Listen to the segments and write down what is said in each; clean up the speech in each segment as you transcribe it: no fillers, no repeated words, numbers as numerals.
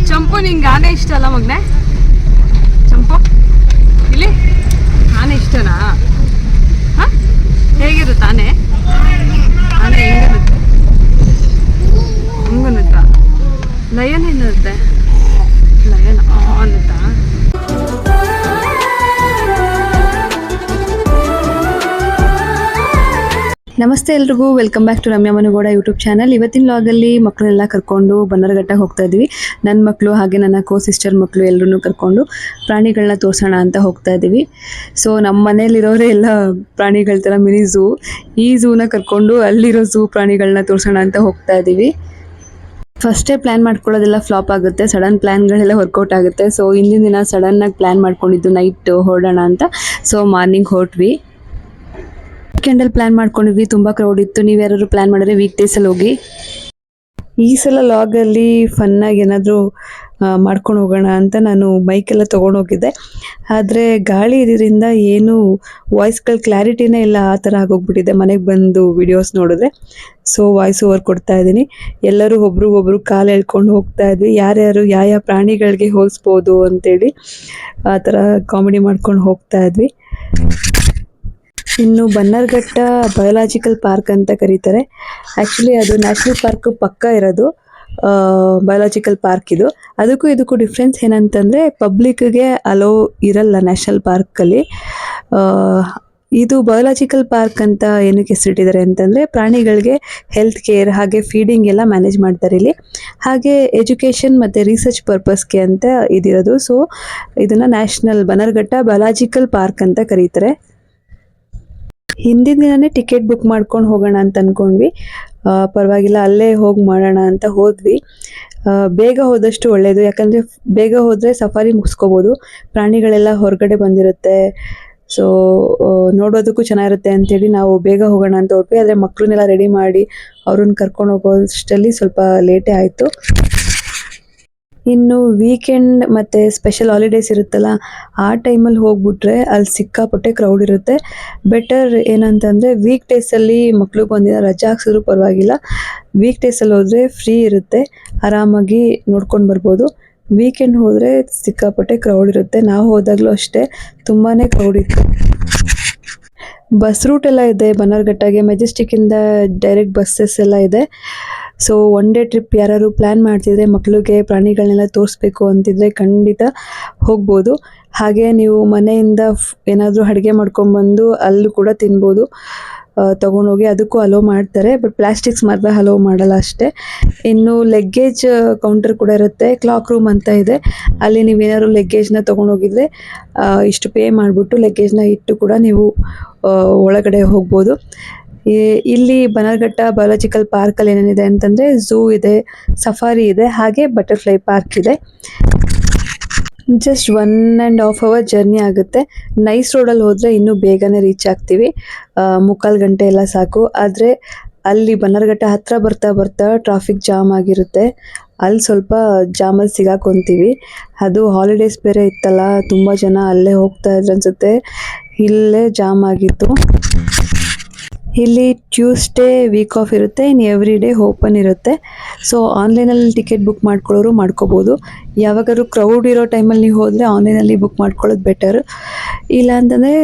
ಚಂಪು ನಿಂಗೆ ಆನೆ ಇಷ್ಟ ಅಲ್ಲ ಮಗನೆ? ಚಂಪು ಇಲ್ಲಿ ಆನೆ ಇಷ್ಟನಾ? ಹಾಂ, ಹೇಗಿರುತ್ತೆ ಆನೆ? ಆನೆ ಹೆಂಗಿರುತ್ತೆ? ಹಂಗನ್ನುತ್ತಾ? ಲಯನ್ ಏನಿರುತ್ತೆ? ಲಯನ್ ಅನ್ನುತ್ತಾ? ನಮಸ್ತೆ ಎಲ್ರಿಗೂ, welcome back to Ramya Manugowda YouTube channel. ಇವತ್ತಿನ ವ್ಲಾಗಲ್ಲಿ ಮಕ್ಕಳನ್ನೆಲ್ಲ ಕರ್ಕೊಂಡು ಬನ್ನರ್ಘಟ್ಟಕ್ಕೆ ಹೋಗ್ತಾ ಇದ್ವಿ. ನನ್ನ ಮಕ್ಕಳು ಹಾಗೆ ನನ್ನ ಸಿಸ್ಟರ್ ಮಕ್ಕಳು ಎಲ್ಲರೂ ಕರ್ಕೊಂಡು ಪ್ರಾಣಿಗಳನ್ನ ತೋರಿಸೋಣ ಅಂತ ಹೋಗ್ತಾ ಇದ್ದೀವಿ. ಸೊ ನಮ್ಮ ಮನೇಲಿರೋರೇ ಎಲ್ಲ ಪ್ರಾಣಿಗಳ ಥರ ಮಿನಿ ಝೂ, ಈ ಝೂನ ಕರ್ಕೊಂಡು ಅಲ್ಲಿರೋ ಝೂ ಪ್ರಾಣಿಗಳನ್ನ ತೋರಿಸೋಣ ಅಂತ ಹೋಗ್ತಾ ಇದ್ದೀವಿ. ಫಸ್ಟೇ ಪ್ಲ್ಯಾನ್ ಮಾಡ್ಕೊಳ್ಳೋದೆಲ್ಲ ಫ್ಲಾಪ್ ಆಗುತ್ತೆ, ಸಡನ್ ಪ್ಲ್ಯಾನ್ಗಳೆಲ್ಲ ವರ್ಕೌಟ್ ಆಗುತ್ತೆ. ಸೊ ಹಿಂದಿನ ದಿನ ಸಡನ್ನಾಗಿ ಪ್ಲ್ಯಾನ್ ಮಾಡ್ಕೊಂಡಿದ್ದು ನೈಟ್ ಹೊರಡೋಣ ಅಂತ. ಸೊ ಮಾರ್ನಿಂಗ್ ಹೊರಟ್ವಿ. ವೀಕೆಂಡಲ್ಲಿ ಪ್ಲ್ಯಾನ್ ಮಾಡ್ಕೊಂಡಿದ್ವಿ, ತುಂಬ ಕ್ರೌಡ್ ಇತ್ತು. ನೀವು ಯಾರು ಪ್ಲ್ಯಾನ್ ಮಾಡಿದ್ರೆ ವೀಕ್ ಡೇಸಲ್ಲಿ ಹೋಗಿ. ಈ ಸಲ ಲಾಗಲ್ಲಿ ಫನ್ನಾಗಿ ಏನಾದರೂ ಮಾಡ್ಕೊಂಡು ಹೋಗೋಣ ಅಂತ ನಾನು ಬೈಕೆಲ್ಲ ತೊಗೊಂಡೋಗಿದ್ದೆ. ಆದರೆ ಗಾಳಿ ಇದರಿಂದ ಏನು ವಾಯ್ಸ್ಗಳ ಕ್ಲಾರಿಟಿನೇ ಇಲ್ಲ, ಆ ಥರ ಆಗೋಗ್ಬಿಟ್ಟಿದೆ ಮನೆಗೆ ಬಂದು ವಿಡಿಯೋಸ್ ನೋಡಿದ್ರೆ. ಸೊ ವಾಯ್ಸ್ ಓವರ್ ಕೊಡ್ತಾ ಇದ್ದೀನಿ. ಎಲ್ಲರೂ ಒಬ್ರಿಗೊಬ್ರು ಕಾಲು ಎಳ್ಕೊಂಡು ಹೋಗ್ತಾ ಇದ್ವಿ, ಯಾರ್ಯಾರು ಯಾವ ಪ್ರಾಣಿಗಳಿಗೆ ಹೋಲಿಸ್ಬೋದು ಅಂತೇಳಿ ಆ ಥರ ಕಾಮಿಡಿ ಮಾಡ್ಕೊಂಡು ಹೋಗ್ತಾ ಇದ್ವಿ. ಇನ್ನು ಬನ್ನರ್ಘಟ್ಟ ಬಯೋಲಾಜಿಕಲ್ ಪಾರ್ಕ್ ಅಂತ ಕರೀತಾರೆ. ಆ್ಯಕ್ಚುಲಿ ಅದು ನ್ಯಾಷನಲ್ ಪಾರ್ಕ್ ಪಕ್ಕ ಇರೋದು ಬಯೋಲಾಜಿಕಲ್ ಪಾರ್ಕ್ ಇದು. ಅದಕ್ಕೂ ಇದಕ್ಕೂ ಡಿಫ್ರೆನ್ಸ್ ಏನಂತಂದರೆ ಪಬ್ಲಿಕ್ಗೆ ಅಲೋ ಇರಲ್ಲ ನ್ಯಾಷನಲ್ ಪಾರ್ಕಲ್ಲಿ. ಇದು ಬಯೋಲಾಜಿಕಲ್ ಪಾರ್ಕ್ ಅಂತ ಏನಕ್ಕೆ ಹೆಸರಿಟ್ಟಿದ್ದಾರೆ ಅಂತಂದರೆ ಪ್ರಾಣಿಗಳಿಗೆ ಹೆಲ್ತ್ ಕೇರ್ ಹಾಗೆ ಫೀಡಿಂಗ್ ಎಲ್ಲ ಮ್ಯಾನೇಜ್ ಮಾಡ್ತಾರೆ ಇಲ್ಲಿ. ಹಾಗೆ ಎಜುಕೇಷನ್ ಮತ್ತು ರಿಸರ್ಚ್ ಪರ್ಪಸ್ಗೆ ಅಂತ ಇದಿರೋದು. ಸೊ ಇದನ್ನು ನ್ಯಾಷನಲ್ ಬನ್ನರ್ಘಟ್ಟ ಬಯೋಲಾಜಿಕಲ್ ಪಾರ್ಕ್ ಅಂತ ಕರೀತಾರೆ. ಹಿಂದಿನ ದಿನನೇ ಟಿಕೆಟ್ ಬುಕ್ ಮಾಡ್ಕೊಂಡು ಹೋಗೋಣ ಅಂತ ಅಂದ್ಕೊಂಡ್ವಿ. ಪರವಾಗಿಲ್ಲ, ಅಲ್ಲೇ ಹೋಗಿ ಮಾಡೋಣ ಅಂತ ಹೋದ್ವಿ. ಬೇಗ ಹೋದಷ್ಟು ಒಳ್ಳೆಯದು, ಯಾಕಂದರೆ ಬೇಗ ಹೋದರೆ ಸಫಾರಿ ಮುಗಿಸ್ಕೋಬೋದು. ಪ್ರಾಣಿಗಳೆಲ್ಲ ಹೊರಗಡೆ ಬಂದಿರುತ್ತೆ, ಸೊ ನೋಡೋದಕ್ಕೂ ಚೆನ್ನಾಗಿರುತ್ತೆ ಅಂತೇಳಿ ನಾವು ಬೇಗ ಹೋಗೋಣ ಅಂತ ಹೊರಟ್ವಿ. ಆದರೆ ಮಕ್ಕಳನ್ನೆಲ್ಲ ರೆಡಿ ಮಾಡಿ ಅವ್ರನ್ನ ಕರ್ಕೊಂಡು ಹೋಗೋಷ್ಟರಲ್ಲಿ ಸ್ವಲ್ಪ ಲೇಟೇ ಆಯಿತು. ಇನ್ನು ವೀಕೆಂಡ್ ಮತ್ತು ಸ್ಪೆಷಲ್ ಹಾಲಿಡೇಸ್ ಇರುತ್ತಲ್ಲ, ಆ ಟೈಮಲ್ಲಿ ಹೋಗ್ಬಿಟ್ರೆ ಅಲ್ಲಿ ಸಿಕ್ಕಾಪಟ್ಟೆ ಕ್ರೌಡ್ ಇರುತ್ತೆ. ಬೆಟರ್ ಏನಂತಂದರೆ ವೀಕ್ ಡೇಸಲ್ಲಿ ಮಕ್ಳಿಗೆ ಒಂದಿನ ರಜೆ ಹಾಕ್ಸಿದ್ರು ಪರವಾಗಿಲ್ಲ, ವೀಕ್ ಡೇಸಲ್ಲಿ ಹೋದರೆ ಫ್ರೀ ಇರುತ್ತೆ, ಆರಾಮಾಗಿ ನೋಡ್ಕೊಂಡು ಬರ್ಬೋದು. ವೀಕೆಂಡ್ ಹೋದರೆ ಸಿಕ್ಕಾಪಟ್ಟೆ ಕ್ರೌಡ್ ಇರುತ್ತೆ. ನಾವು ಹೋದಾಗಲೂ ಅಷ್ಟೇ ತುಂಬಾ ಕ್ರೌಡ್ ಇತ್ತು. ಬಸ್ ರೂಟ್ ಎಲ್ಲ ಇದೆ ಬನ್ನರ್ಘಟ್ಟಗೆ, ಮೆಜೆಸ್ಟಿಕ್ಕಿಂದ ಡೈರೆಕ್ಟ್ ಬಸ್ಸಸ್ ಎಲ್ಲ ಇದೆ. ಸೊ ಒನ್ ಡೇ ಟ್ರಿಪ್ ಯಾರು ಪ್ಲ್ಯಾನ್ ಮಾಡ್ತಿದ್ರೆ ಮಕ್ಕಳಿಗೆ ಪ್ರಾಣಿಗಳನ್ನೆಲ್ಲ ತೋರಿಸ್ಬೇಕು ಅಂತಿದ್ರೆ ಖಂಡಿತ ಹೋಗ್ಬೋದು. ಹಾಗೆ ನೀವು ಮನೆಯಿಂದ ಏನಾದರೂ ಅಡುಗೆ ಮಾಡ್ಕೊಂಡ್ಬಂದು ಅಲ್ಲೂ ಕೂಡ ತಿನ್ಬೋದು, ತೊಗೊಂಡೋಗಿ. ಅದಕ್ಕೂ ಅಲೋ ಮಾಡ್ತಾರೆ, ಬಟ್ ಪ್ಲಾಸ್ಟಿಕ್ಸ್ ಮಾತ್ರ ಅಲೋ ಮಾಡಲ್ಲ ಅಷ್ಟೇ. ಇನ್ನು ಲಗ್ಗೇಜ್ ಕೌಂಟರ್ ಕೂಡ ಇರುತ್ತೆ. ಕ್ಲಾಕ್ ರೂಮ್ ಅಂತ ಇದೆ, ಅಲ್ಲಿ ನೀವೇನಾದ್ರು ಲಗ್ಗೇಜ್ನ ತೊಗೊಂಡೋಗಿದ್ರೆ ಇಷ್ಟು ಪೇ ಮಾಡಿಬಿಟ್ಟು ಲಗ್ಗೇಜ್ನ ಇಟ್ಟು ಕೂಡ ನೀವು ಒಳಗಡೆ ಹೋಗ್ಬೋದು. ಇಲ್ಲಿ ಬನ್ನರ್ಘಟ್ಟ ಬಯೋಲಾಜಿಕಲ್ ಪಾರ್ಕಲ್ಲಿ ಏನೇನಿದೆ ಅಂತಂದರೆ ಝೂ ಇದೆ, ಸಫಾರಿ ಇದೆ, ಹಾಗೆ ಬಟರ್ಫ್ಲೈ ಪಾರ್ಕ್ ಇದೆ. ಜಸ್ಟ್ 1.5 hour ಜರ್ನಿ ಆಗುತ್ತೆ. ನೈಸ್ ರೋಡಲ್ಲಿ ಹೋದರೆ ಇನ್ನೂ ಬೇಗನೆ ರೀಚ್ ಆಗ್ತೀವಿ, 3/4 ಗಂಟೆ ಎಲ್ಲ ಸಾಕು. ಆದರೆ ಅಲ್ಲಿ ಬನ್ನರ್ಘಟ್ಟ ಹತ್ತಿರ ಬರ್ತಾ ಬರ್ತಾ ಟ್ರಾಫಿಕ್ ಜಾಮ್ ಆಗಿರುತ್ತೆ, ಅಲ್ಲಿ ಸ್ವಲ್ಪ ಜಾಮಲ್ಲಿ ಸಿಗಾಕೊಂತೀವಿ. ಅದು ಹಾಲಿಡೇಸ್ ಬೇರೆ ಇತ್ತಲ್ಲ, ತುಂಬ ಜನ ಅಲ್ಲೇ ಹೋಗ್ತಾ ಇದ್ರು ಅನಿಸುತ್ತೆ, ಇಲ್ಲೇ ಜಾಮ್ ಆಗಿತ್ತು. ಇಲ್ಲಿ ಟ್ಯೂಸ್ಡೇ ವೀಕ್ ಆಫ್ ಇರುತ್ತೆ, ಇನ್ನು ಎವ್ರಿ ಡೇ ಓಪನ್ ಇರುತ್ತೆ. ಸೊ ಆನ್ಲೈನಲ್ಲಿ ಟಿಕೆಟ್ ಬುಕ್ ಮಾಡ್ಕೊಳ್ಳೋರು ಮಾಡ್ಕೋಬೋದು. ಯಾವಾಗಾದ್ರೂ ಕ್ರೌಡ್ ಇರೋ ಟೈಮಲ್ಲಿ ನೀವು ಹೋದರೆ ಆನ್ಲೈನಲ್ಲಿ ಬುಕ್ ಮಾಡ್ಕೊಳ್ಳೋದು ಬೆಟರ್. ಇಲ್ಲಾಂತಂದರೆ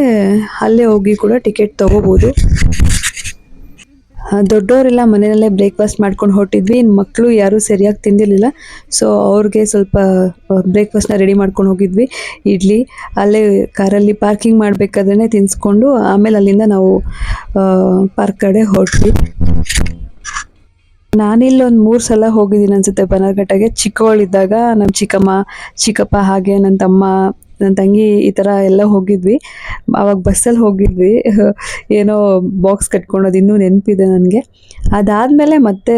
ಅಲ್ಲೇ ಹೋಗಿ ಕೂಡ ಟಿಕೆಟ್ ತೊಗೋಬೋದು. ದೊಡ್ಡವರೆಲ್ಲ ಮನೆಯಲ್ಲೇ ಬ್ರೇಕ್ಫಾಸ್ಟ್ ಮಾಡ್ಕೊಂಡು ಹೊರಟಿದ್ವಿ. ಇನ್ನು ಮಕ್ಕಳು ಯಾರೂ ಸರಿಯಾಗಿ ತಿಂದಿರಲಿಲ್ಲ, ಸೊ ಅವ್ರಿಗೆ ಸ್ವಲ್ಪ ಬ್ರೇಕ್ಫಾಸ್ಟ್ನ ರೆಡಿ ಮಾಡ್ಕೊಂಡು ಹೋಗಿದ್ವಿ. ಇಡ್ಲಿ ಅಲ್ಲೇ ಕಾರಲ್ಲಿ ಪಾರ್ಕಿಂಗ್ ಮಾಡಬೇಕಾದ್ರೆ ತಿನ್ನಿಸ್ಕೊಂಡು ಆಮೇಲೆ ಅಲ್ಲಿಂದ ನಾವು ಪಾರ್ಕ್ ಕಡೆ ಹೊರಟ್ವಿ. ನಾನಿಲ್ಲೊಂದು 3 ಸಲ ಹೋಗಿದ್ದೀನಿ ಅನಿಸುತ್ತೆ ಬನ್ನರ್ಘಟ್ಟಗೆ. ಚಿಕ್ಕವಳಿದ್ದಾಗ ನಮ್ಮ ಚಿಕ್ಕಮ್ಮ, ಚಿಕ್ಕಪ್ಪ ಹಾಗೆ ನನ್ನ ತಮ್ಮ, ನನ್ನ ತಂಗಿ ಈ ಥರ ಎಲ್ಲ ಹೋಗಿದ್ವಿ. ಆವಾಗ ಬಸ್ಸಲ್ಲಿ ಹೋಗಿದ್ವಿ, ಏನೋ ಬಾಕ್ಸ್ ಕಟ್ಕೊಳೋದು ಇನ್ನೂ ನೆನಪಿದೆ ನನಗೆ. ಅದಾದಮೇಲೆ ಮತ್ತೆ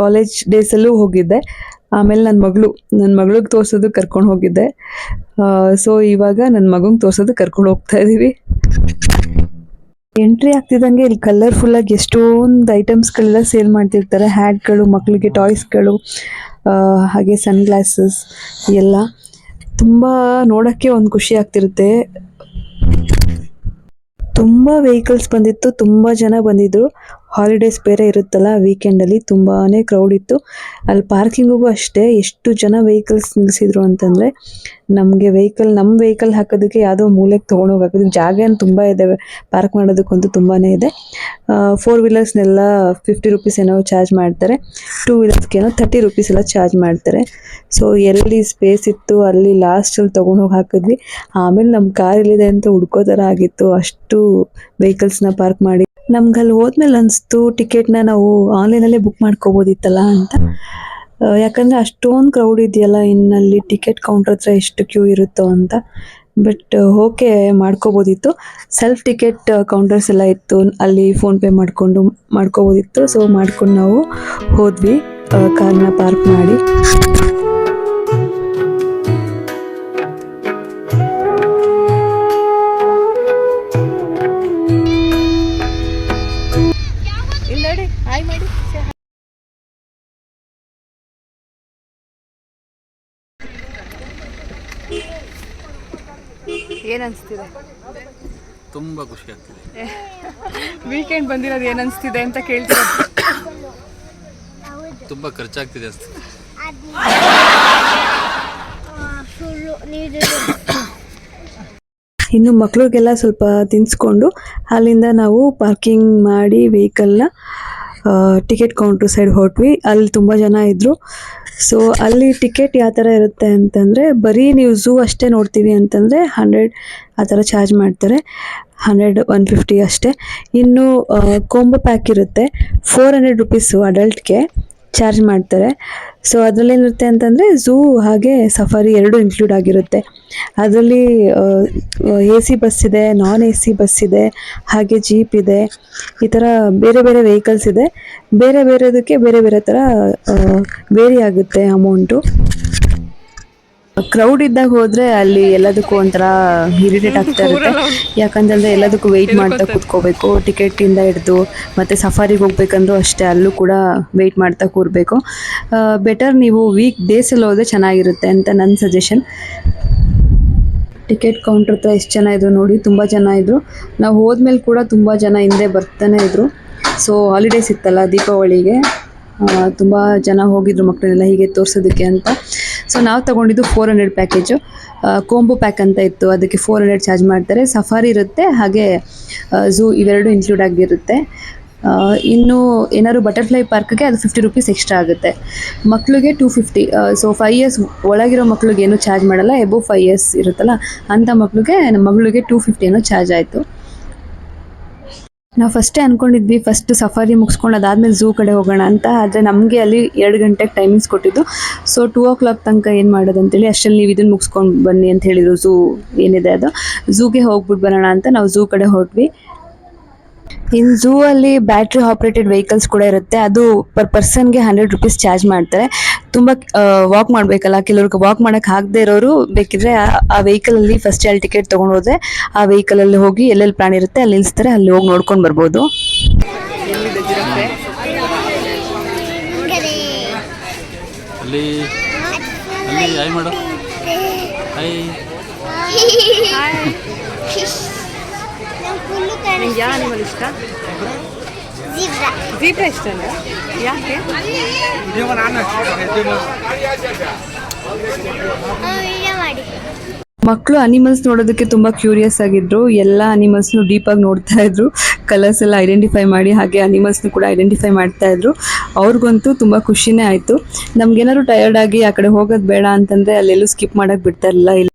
ಕಾಲೇಜ್ ಡೇಸಲ್ಲೂ ಹೋಗಿದ್ದೆ. ಆಮೇಲೆ ನನ್ನ ಮಗಳಿಗೆ ತೋರಿಸೋದು ಕರ್ಕೊಂಡು ಹೋಗಿದ್ದೆ. ಸೊ ಇವಾಗ ನನ್ನ ಮಗಂಗೆ ತೋರಿಸೋದು ಕರ್ಕೊಂಡು ಹೋಗ್ತಾ ಇದ್ದೀವಿ. ಎಂಟ್ರಿ ಆಗ್ತಿದ್ದಂಗೆ ಇಲ್ಲಿ ಕಲರ್ಫುಲ್ಲಾಗಿ ಎಷ್ಟೊಂದು ಐಟಮ್ಸ್ಗಳೆಲ್ಲ ಸೇಲ್ ಮಾಡ್ತಿರ್ತಾರೆ. ಹ್ಯಾಟ್ಗಳು, ಮಕ್ಕಳಿಗೆ ಟಾಯ್ಸ್ಗಳು, ಹಾಗೆ ಸನ್ಗ್ಲಾಸಸ್ ಎಲ್ಲ ತುಂಬ ನೋಡೋಕ್ಕೆ ಒಂದು ಖುಷಿ ಆಗ್ತಿರುತ್ತೆ. ತುಂಬ ವೆಹಿಕಲ್ಸ್ ಬಂದಿತ್ತು, ತುಂಬ ಜನ ಬಂದಿದ್ದರು. ಹಾಲಿಡೇಸ್ ಬೇರೆ ಇರುತ್ತಲ್ಲ ವೀಕೆಂಡಲ್ಲಿ ತುಂಬಾ ಕ್ರೌಡ್ ಇತ್ತು. ಅಲ್ಲಿ ಪಾರ್ಕಿಂಗಿಗೂ ಅಷ್ಟೇ ಎಷ್ಟು ಜನ ವೆಹಿಕಲ್ಸ್ ನಿಲ್ಲಿಸಿದ್ರು ಅಂತಂದರೆ ನಮಗೆ ನಮ್ಮ ವೆಹಿಕಲ್ ಹಾಕೋದಕ್ಕೆ ಯಾವುದೋ ಮೂಲೆಗೆ ತೊಗೊಂಡೋಗಿ ಜಾಗ ಏನು ತುಂಬ ಇದ್ದಾವೆ, ಪಾರ್ಕ್ ಮಾಡೋದಕ್ಕಂತೂ ತುಂಬಾ ಇದೆ. 4 ವೀಲರ್ಸ್ನೆಲ್ಲ 50 ರುಪೀಸ್ ಏನೋ ಚಾರ್ಜ್ ಮಾಡ್ತಾರೆ, 2 ವೀಲರ್ಸ್ಗೇನೋ 30 ರುಪೀಸ್ ಎಲ್ಲ ಚಾರ್ಜ್ ಮಾಡ್ತಾರೆ. ಸೊ ಎಲ್ಲಿ ಸ್ಪೇಸ್ ಇತ್ತು ಅಲ್ಲಿ ಲಾಸ್ಟಲ್ಲಿ ತೊಗೊಂಡೋಗಿ ಹಾಕಿದ್ವಿ. ಆಮೇಲೆ ನಮ್ಮ ಕಾರ್ ಎಲ್ಲಿದೆ ಅಂತ ಹುಡ್ಕೋ ಥರ ಆಗಿತ್ತು, ಅಷ್ಟು ವೆಹಿಕಲ್ಸ್ನ ಪಾರ್ಕ್ ಮಾಡಿ. ನಮ್ಗೆ ಅಲ್ಲಿ ಹೋದ್ಮೇಲೆ ಅನಿಸ್ತು ಟಿಕೆಟ್ನ ನಾವು ಆನ್ಲೈನಲ್ಲೇ ಬುಕ್ ಮಾಡ್ಕೋಬೋದಿತ್ತಲ್ಲ ಅಂತ. ಯಾಕಂದರೆ ಅಷ್ಟೊಂದು ಕ್ರೌಡ್ ಇದೆಯಲ್ಲ, ಇನ್ನಲ್ಲಿ ಟಿಕೆಟ್ ಕೌಂಟರ್ ಹತ್ರ ಎಷ್ಟು ಕ್ಯೂ ಇರುತ್ತೋ ಅಂತ. ಬಟ್ ಓಕೆ, ಮಾಡ್ಕೋಬೋದಿತ್ತು. ಸೆಲ್ಫ್ ಟಿಕೆಟ್ ಕೌಂಟರ್ಸ್ ಎಲ್ಲ ಇತ್ತು, ಅಲ್ಲಿ ಫೋನ್ಪೇ ಮಾಡ್ಕೋಬೋದಿತ್ತು. ಸೊ ಮಾಡ್ಕೊಂಡು ನಾವು ಹೋದ್ವಿ ಕಾರ್ನ ಪಾರ್ಕ್ ಮಾಡಿ. ಏನು ಅನಿಸ್ತಿದೆ? ತುಂಬ ಖುಷಿ ಆಗ್ತಿದೆ. ವೀಕೆಂಡ್ ಬಂದಿರೋದು ಏನು ಅನಿಸ್ತಿದೆ ಅಂತ ಕೇಳ್ತೀರಾ? ತುಂಬ ಖರ್ಚಾಗ್ತಿದೆ ಅನಿಸ್ತಿದೆ. ಇನ್ನು ಮಕ್ಳಿಗೆಲ್ಲ ಸ್ವಲ್ಪ ತಿನ್ನಿಸ್ಕೊಂಡು ಅಲ್ಲಿಂದ ನಾವು ಪಾರ್ಕಿಂಗ್ ಮಾಡಿ ವೆಹಿಕಲ್ನ ಟಿಕೆಟ್ ಕೌಂಟ್ರ್ ಸೈಡ್ ಹೊರಟ್ವಿ. ಅಲ್ಲಿ ತುಂಬ ಜನ ಇದ್ದರು. ಸೊ ಅಲ್ಲಿ ಟಿಕೆಟ್ ಯಾವ ಥರ ಇರುತ್ತೆ ಅಂತಂದರೆ, ಬರೀ ನೀವು ಝೂ ಅಷ್ಟೇ ನೋಡ್ತೀವಿ ಅಂತಂದರೆ 100 ಆ ಥರ ಚಾರ್ಜ್ ಮಾಡ್ತಾರೆ, 100 150 ಅಷ್ಟೇ. ಇನ್ನು ಕಾಂಬೋ ಪ್ಯಾಕ್ ಇರುತ್ತೆ, 400 ರುಪೀಸು ಅಡಲ್ಟ್ಗೆ ಚಾರ್ಜ್ ಮಾಡ್ತಾರೆ. ಸೊ ಅದರಲ್ಲೇನಿರುತ್ತೆ ಅಂತಂದರೆ ಝೂ ಹಾಗೆ ಸಫಾರಿ ಎರಡೂ ಇನ್ಕ್ಲೂಡ್ ಆಗಿರುತ್ತೆ. ಅದರಲ್ಲಿ AC ಬಸ್ ಇದೆ, ನಾನ್ AC ಬಸ್ ಇದೆ, ಹಾಗೆ ಜೀಪ್ ಇದೆ. ಈ ಥರ ಬೇರೆ ಬೇರೆ ವೆಹಿಕಲ್ಸ್ ಇದೆ. ಬೇರೆದಕ್ಕೆ ಬೇರೆ ಬೇರೆ ಥರ ವೇರಿ ಆಗುತ್ತೆ ಅಮೌಂಟು. ಕ್ರೌಡ್ ಇದ್ದಾಗ ಹೋದರೆ ಅಲ್ಲಿ ಎಲ್ಲದಕ್ಕೂ ಒಂಥರ ಇರಿಟೇಟ್ ಆಗ್ತಾ ಇರುತ್ತೆ. ಯಾಕಂತಂದರೆ ಎಲ್ಲದಕ್ಕೂ ವೆಯ್ಟ್ ಮಾಡ್ತಾ ಕೂತ್ಕೋಬೇಕು, ಟಿಕೆಟಿಂದ ಹಿಡ್ದು. ಮತ್ತು ಸಫಾರಿಗೆ ಹೋಗ್ಬೇಕಂದ್ರೂ ಅಷ್ಟೇ, ಅಲ್ಲೂ ಕೂಡ ವೆಯ್ಟ್ ಮಾಡ್ತಾ ಕೂರಬೇಕು. ಬೆಟರ್ ನೀವು ವೀಕ್ ಡೇಸಲ್ಲಿ ಹೋದರೆ ಚೆನ್ನಾಗಿರುತ್ತೆ ಅಂತ ನನ್ನ ಸಜೆಷನ್. ಟಿಕೆಟ್ ಕೌಂಟ್ರ್ ಹತ್ರ ಎಷ್ಟು ಜನ ಇದ್ರು ನೋಡಿ, ತುಂಬ ಜನ ಇದ್ದರು. ನಾವು ಹೋದ್ಮೇಲೆ ಕೂಡ ತುಂಬ ಜನ ಹಿಂದೆ ಬರ್ತಾನೆ ಇದ್ದರು. ಸೊ ಹಾಲಿಡೇಸ್ ಇತ್ತಲ್ಲ ದೀಪಾವಳಿಗೆ, ತುಂಬ ಜನ ಹೋಗಿದ್ರು ಮಕ್ಕಳನ್ನೆಲ್ಲ ಹೀಗೆ ತೋರಿಸೋದಕ್ಕೆ ಅಂತ. ಸೊ ನಾವು ತೊಗೊಂಡಿದ್ದು 400 ಪ್ಯಾಕೇಜು. ಕಾಂಬೋ ಪ್ಯಾಕ್ ಅಂತ ಇತ್ತು, ಅದಕ್ಕೆ 400 ಚಾರ್ಜ್ ಮಾಡ್ತಾರೆ. ಸಫಾರಿ ಇರುತ್ತೆ, ಹಾಗೆ ಝೂ ಇವೆರಡು ಇನ್ಕ್ಲೂಡ್ ಆಗಿರುತ್ತೆ. ಇನ್ನು ಏನಾದ್ರು ಬಟರ್ಫ್ಲೈ ಪಾರ್ಕ್ಗೆ ಅದು 50 ರುಪೀಸ್ ಎಕ್ಸ್ಟ್ರಾ ಆಗುತ್ತೆ. ಮಕ್ಕಳಿಗೆ 250. ಸೊ 5 ಇಯರ್ಸ್ ಒಳಗಿರೋ ಮಕ್ಳಿಗೆ ಏನೂ ಚಾರ್ಜ್ ಮಾಡಲ್ಲ. ಎಬೋವ್ 5 ಇಯರ್ಸ್ ಇರುತ್ತಲ್ಲ ಅಂಥ ಮಕ್ಕಳಿಗೆ, ನಮ್ಮ ಮಗಳಿಗೆ 250 ಏನೋ ಚಾರ್ಜ್ ಆಯಿತು. ನಾವು ಫಸ್ಟೇ ಅಂದ್ಕೊಂಡಿದ್ವಿ ಫಸ್ಟ್ ಸಫಾರಿ ಮುಗಿಸ್ಕೊಂಡು ಅದಾದಮೇಲೆ ಝೂ ಕಡೆ ಹೋಗೋಣ ಅಂತ. ಆದರೆ ನಮಗೆ ಅಲ್ಲಿ 2 ಗಂಟೆಗೆ ಟೈಮಿಂಗ್ಸ್ ಕೊಟ್ಟಿದ್ದು. ಸೊ 2 o'clock ತನಕ ಏನು ಮಾಡೋದು ಅಂತೇಳಿ, ಅಷ್ಟರಲ್ಲಿ ನೀವು ಇದನ್ನು ಮುಗಿಸ್ಕೊಂಡು ಬನ್ನಿ ಅಂತ ಹೇಳಿದರು. ಝೂ ಏನಿದೆ ಅದು, ಝೂಗೆ ಹೋಗ್ಬಿಟ್ಟು ಬರೋಣ ಅಂತ ನಾವು ಝೂ ಕಡೆ ಹೊರಟ್ವಿ. ಇನ್ನು ಝೂ ಅಲ್ಲಿ ಬ್ಯಾಟ್ರಿ ಆಪ್ರೇಟೆಡ್ ವೆಹಿಕಲ್ಸ್ ಕೂಡ ಇರುತ್ತೆ. ಅದು ಪರ್ ಪರ್ಸನ್ಗೆ 100 ರುಪೀಸ್ ಚಾರ್ಜ್ ಮಾಡ್ತಾರೆ. ತುಂಬ ವಾಕ್ ಮಾಡಬೇಕಲ್ಲ, ಕೆಲವ್ರಿಗೆ ವಾಕ್ ಮಾಡೋಕ್ಕೆ ಆಗದೆ ಇರೋರು ಬೇಕಿದ್ರೆ ಆ ವೆಹಿಕಲಲ್ಲಿ ಫಸ್ಟ್ ಅಲ್ಲಿ ಟಿಕೆಟ್ ತೊಗೊಂಡು ಹೋದರೆ ಆ ವೆಹಿಕಲಲ್ಲಿ ಹೋಗಿ ಎಲ್ಲೆಲ್ಲಿ ಪ್ರಾಣಿ ಇರುತ್ತೆ ಅಲ್ಲಿ ನಿಲ್ಲಿಸ್ತಾರೆ, ಅಲ್ಲಿ ಹೋಗಿ ನೋಡ್ಕೊಂಡು ಬರ್ಬೋದು. ಅಲ್ಲಿ ಹಾಯ್ ಮಾಡು, ಹಾಯ್. ನಿಂಗೆ ಯಾವ ಅನಿಮಲ್ ಇಷ್ಟ? ಜೀಬ್ರಾ ಇಷ್ಟನಾ? ಯಾಕೆ? ಮಕ್ಕಳು ಅನಿಮಲ್ಸ್ ನೋಡೋದಕ್ಕೆ ತುಂಬ ಕ್ಯೂರಿಯಸ್ ಆಗಿದ್ರು. ಎಲ್ಲ ಅನಿಮಲ್ಸ್ನು ಡೀಪಾಗಿ ನೋಡ್ತಾ ಇದ್ರು, ಕಲರ್ಸ್ ಎಲ್ಲ ಐಡೆಂಟಿಫೈ ಮಾಡಿ, ಹಾಗೆ ಅನಿಮಲ್ಸ್ನು ಕೂಡ ಐಡೆಂಟಿಫೈ ಮಾಡ್ತಾ ಇದ್ರು. ಅವ್ರಿಗಂತೂ ತುಂಬ ಖುಷಿನೇ ಆಯಿತು. ನಮ್ಗೇನಾದ್ರು ಟಯರ್ಡ್ ಆಗಿ ಆ ಕಡೆ ಹೋಗೋದು ಬೇಡ ಅಂತಂದರೆ ಅಲ್ಲೆಲ್ಲೂ ಸ್ಕಿಪ್ ಮಾಡೋಕ್ಕೆ ಬಿಡ್ತಾ ಇರಲಿಲ್ಲ.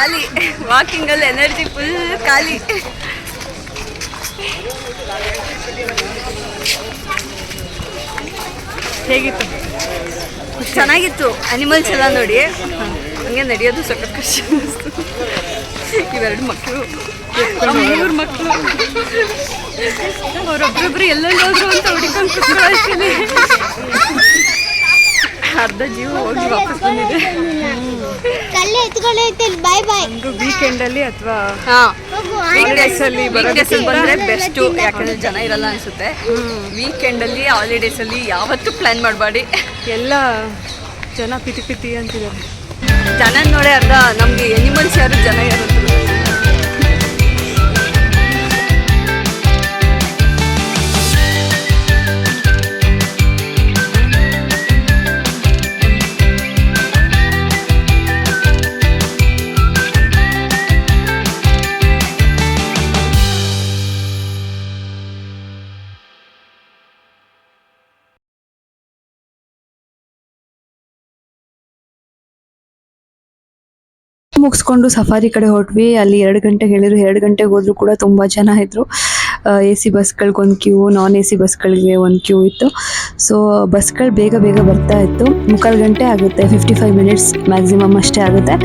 ಖಾಲಿ, ವಾಕಿಂಗಲ್ಲಿ ಎನರ್ಜಿ ಫುಲ್ ಖಾಲಿ. ಹೇಗಿತ್ತು? ಚೆನ್ನಾಗಿತ್ತು. ಅನಿಮಲ್ಸ್ ಎಲ್ಲ ನೋಡಿ ಹಂಗೆ ನಡೆಯೋದು ಸ್ವಲ್ಪ ಕಷ್ಟ ಅನಿಸ್ತು. ಇವೆರಡು ಮಕ್ಕಳು, ಮೂರು ಮಕ್ಕಳು, ಅವರೊಬ್ಬರೊಬ್ರು ಎಲ್ಲೆಲ್ಲೋದ್ರು ಅಂತ ಹುಡುಕೊಂಡು ಕೂತ್ಕೊಳ್ಳಿ. ಅರ್ಧ ಜೀವ ಹೋಗಿ ವಾಪಸ್ ಬಂದಿದೆ. ಬಾಯ್ ಬಾಯ್. ಒಂದು ವೀಕೆಂಡಲ್ಲಿ ಅಥವಾ ವೀಕ್ಡೇಸಲ್ಲಿ ಬಂದರೆ ಬೆಸ್ಟು, ಯಾಕಂದರೆ ಜನ ಇರಲ್ಲ ಅನಿಸುತ್ತೆ. ವೀಕೆಂಡಲ್ಲಿ ಹಾಲಿಡೇಸಲ್ಲಿ ಯಾವತ್ತೂ ಪ್ಲ್ಯಾನ್ ಮಾಡಬೇಡಿ. ಎಲ್ಲ ಜನ ಪಿತಿ ಪಿತಿ ಅಂತಿದ್ದಾರೆ. ಜನ ನೋಡೇ ಅರ್ಧ ನಮಗೆ ಎನಿಮಲ್ಸ್ ಯಾರು ಜನ ಯಾರು ಅಂತ. ಮುಗಿಸ್ಕೊಂಡು ಸಫಾರಿ ಕಡೆ ಹೊರಟ್ವಿ. ಅಲ್ಲಿ 2 ಗಂಟೆಗೆ ಹೇಳಿದ್ರು, 2 ಗಂಟೆಗೆ ಹೋದ್ರು ಕೂಡ ತುಂಬ ಜನ ಇದ್ದರು. AC ಬಸ್ಗಳಿಗೆ ಒಂದು ಕ್ಯೂ, ನಾನ್ AC ಬಸ್ಗಳಿಗೆ ಒಂದು ಕ್ಯೂ ಇತ್ತು. ಸೊ ಬಸ್ಗಳು ಬೇಗ ಬೇಗ ಬರ್ತಾ ಇತ್ತು. 3/4 ಗಂಟೆ ಆಗುತ್ತೆ, 55 ಮಿನಿಟ್ಸ್ ಮ್ಯಾಕ್ಸಿಮಮ್ ಅಷ್ಟೇ ಆಗುತ್ತೆ.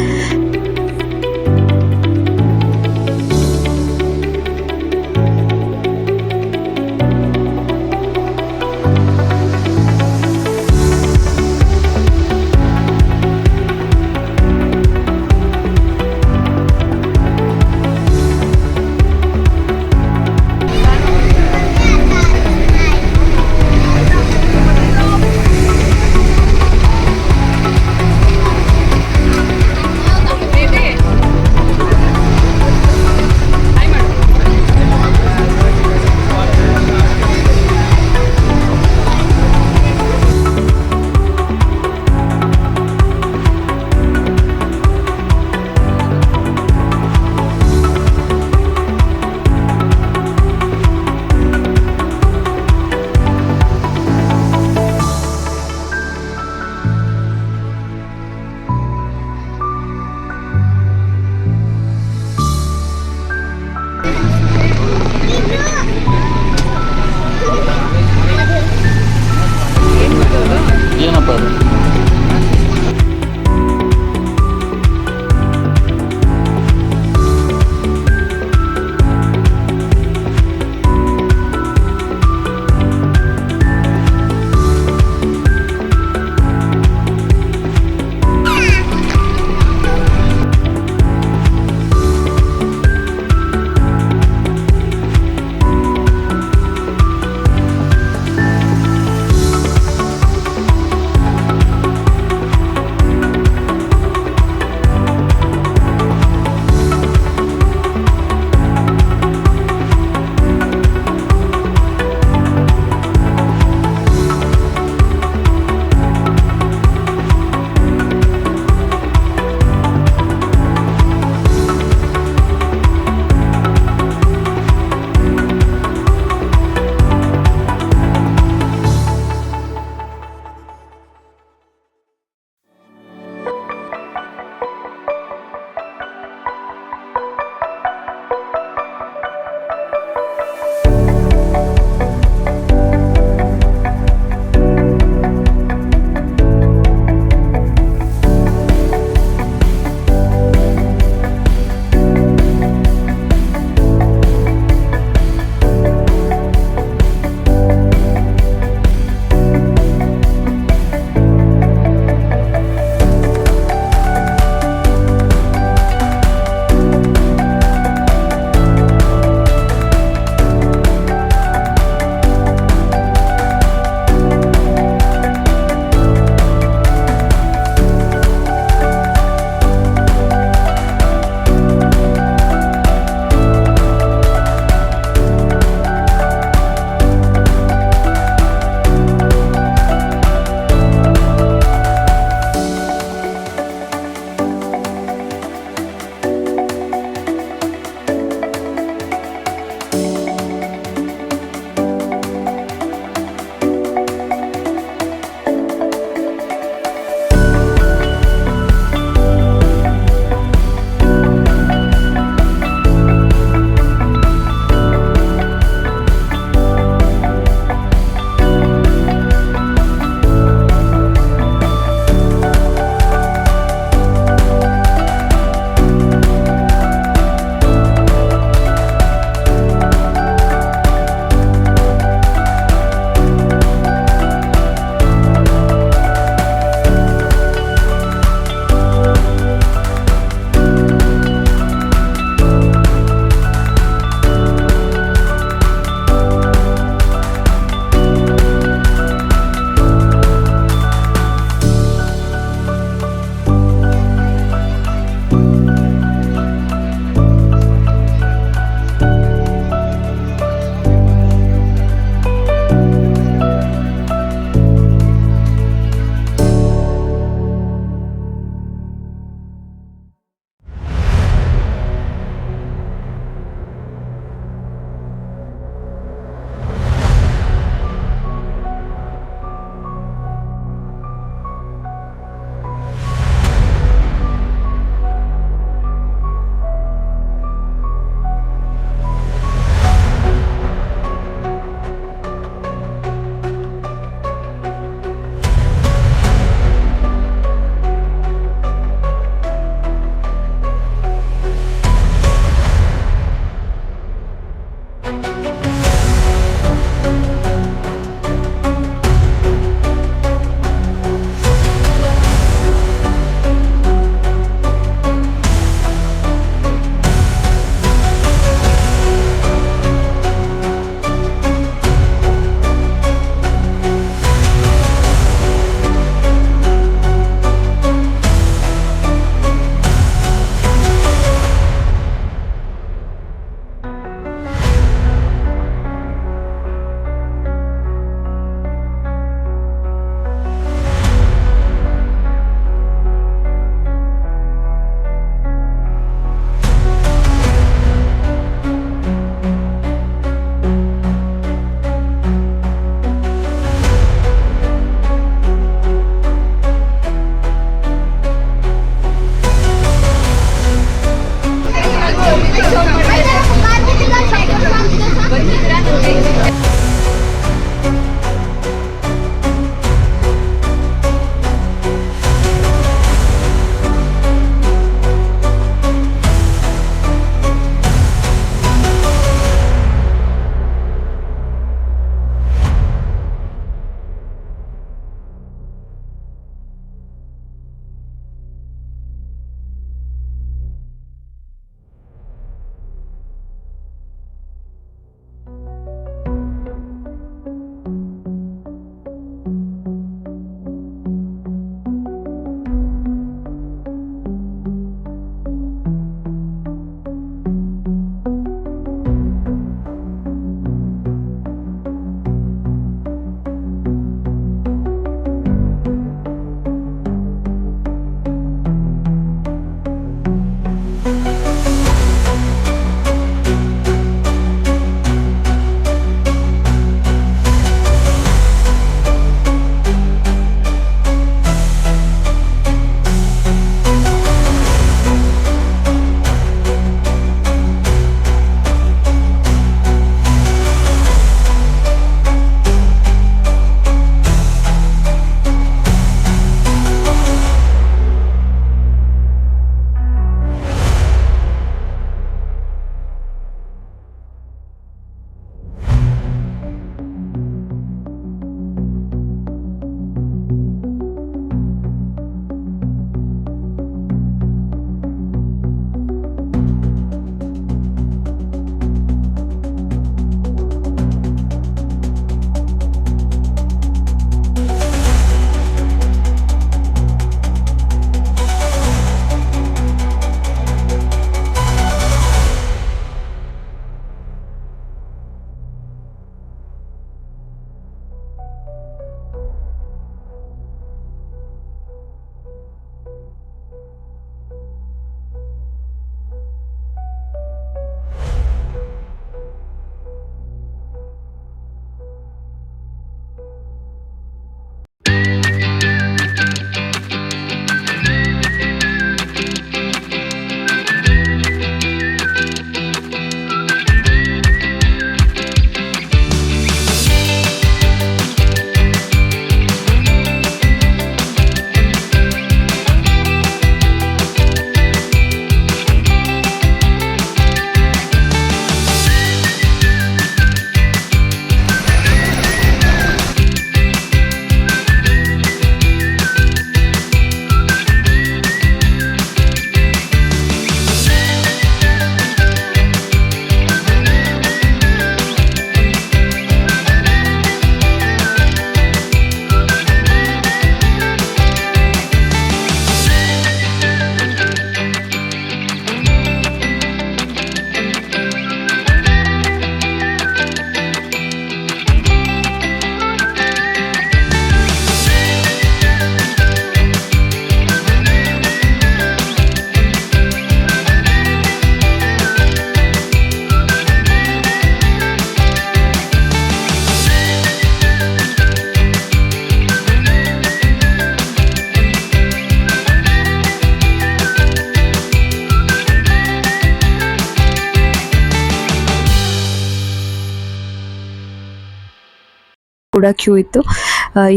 ಕೂಡ ಕ್ಯೂ ಇತ್ತು.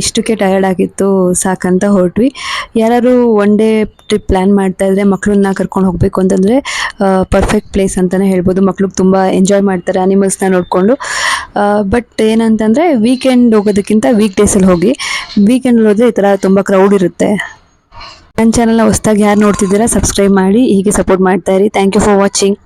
ಇಷ್ಟಕ್ಕೆ ಟಯರ್ಡ್ ಆಗಿತ್ತು, ಸಾಕಂತ ಹೊರಟ್ವಿ. ಯಾರು ಒನ್ ಡೇ ಟ್ರಿಪ್ ಪ್ಲ್ಯಾನ್ ಮಾಡ್ತಾ ಇದ್ರೆ ಮಕ್ಕಳನ್ನ ಕರ್ಕೊಂಡು ಹೋಗಬೇಕು ಅಂತಂದರೆ ಪರ್ಫೆಕ್ಟ್ ಪ್ಲೇಸ್ ಅಂತಲೇ ಹೇಳ್ಬೋದು. ಮಕ್ಳಿಗೆ ತುಂಬ ಎಂಜಾಯ್ ಮಾಡ್ತಾರೆ ಅನಿಮಲ್ಸ್ನ ನೋಡಿಕೊಂಡು. ಬಟ್ ಏನಂತಂದರೆ ವೀಕೆಂಡ್ ಹೋಗೋದಕ್ಕಿಂತ ವೀಕ್ ಡೇಸಲ್ಲಿ ಹೋಗಿ. ವೀಕೆಂಡಲ್ಲಿ ಹೋದರೆ ಈ ಥರ ತುಂಬ ಕ್ರೌಡ್ ಇರುತ್ತೆ. ನನ್ನ ಚಾನಲ್ನ ಹೊಸ್ದಾಗಿ ಯಾರು ನೋಡ್ತಿದ್ದೀರಾ ಸಬ್ಸ್ಕ್ರೈಬ್ ಮಾಡಿ, ಹೀಗೆ ಸಪೋರ್ಟ್ ಮಾಡ್ತಾಯಿರಿ. Thank you for watching.